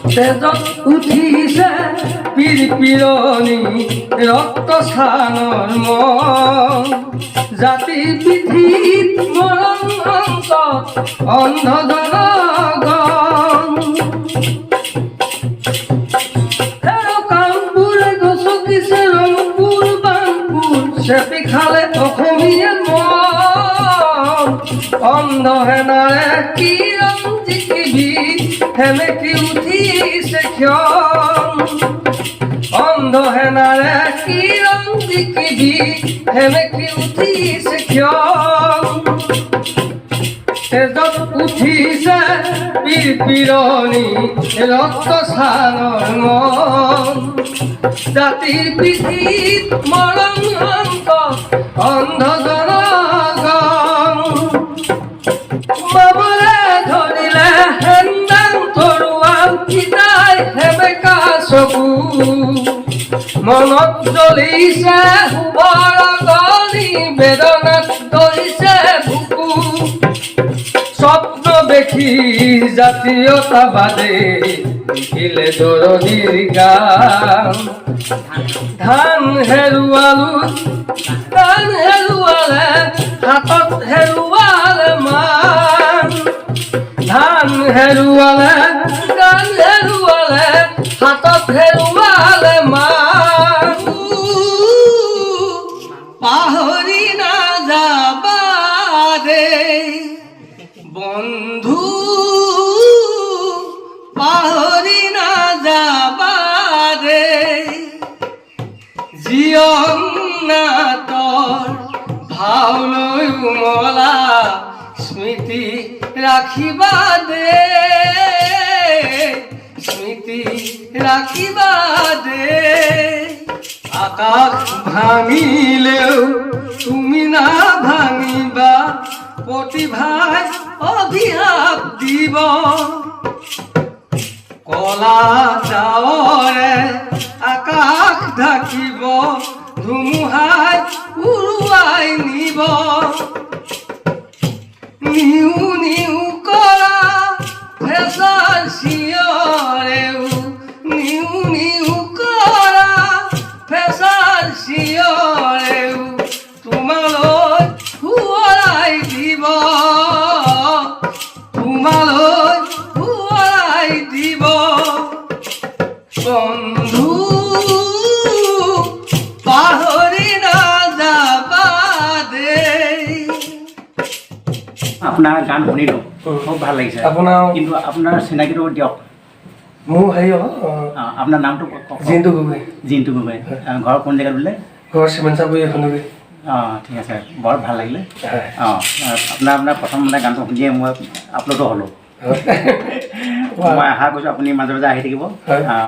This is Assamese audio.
তেজত উঠিছে পিৰপিৰণি ৰক্ত স্থানৰ মন জাতি পৃথিৱীত মৰণ অন্তত অন্ধ জনগণ কামপুৰে গচকিছে ৰংপুৰ বানপুৰ চেপি খালে অসমীয়া মন অন্ধ হেনাৰে কি ৰং জিকিবি সেমেকি উঠিছে ক্ষণ অন্ধ হেনাৰে কি ৰং জিকিবি সেমেকি উঠিছে ক্ষণ তেজত উঠিছে পিৰপিৰণি ৰক্ত স্থানৰ মন জাতি পৃথিৱীত মৰণ অন্তত অন্ধ জনগণ বাবলে ধৰিলে হেন্দাং তৰোৱাল পিতাই সেমেকা চকু মনত জ্বলিছে শুভৰ গলি বেদনাত ধৰিছে বুকু স্বপ্ন দেখি জাতীয়তাবাদে লিখিলে দৰদীৰ গান ধান হেৰুৱালে হাতত হেৰুৱালে মান ধান হেৰুৱালে গান হেৰুৱালে হাতত হেৰুৱালে মান পাহৰি নাযাবা দেই বন্ধু পাহৰি নাযাবা দেই জীৱন নাটৰ ভাওলৈ উমলা স্মৃতি ৰাখিবা দেই স্মৃতি ৰাখিবা দেই আকাশ ভাঙিলেও তুমি নাভাঙিবা প্ৰতিভাই অভিশাপ দিব কলা ডাৱৰে আকাশ ঢাকিব ধুমুহাই উৰুৱাই নিব নিউ নিউ কৰা ফেচাৰ চিঞৰেও নিউ নিউ কৰা ফেচাৰ চিঞৰেও তোমালৈ শুৱৰাই দিব তোমালৈ শুৱৰাই দিব বন্ধু পাহৰি নাযাবা দেই আপোনাৰ গান শুনিলোঁ খুব ভাল লাগিছে কিন্তু আপোনাৰ চিনাকিটো দিয়ক মোৰ হেৰি আপোনাৰ নামটো জিন্তু গগৈ জিন্তু গগৈ ঘৰ কোন জেগাত বোলে ঘৰ চিমেঞ্চাপুৰী এখন অঁ ঠিক আছে বৰ ভাল লাগিলে অঁ আপোনাৰ প্ৰথম গানটো শুনিয়ে মই আপলোডো হ'লোঁ মই আশা কৰিছোঁ আপুনি মাজে মাজে আহি থাকিব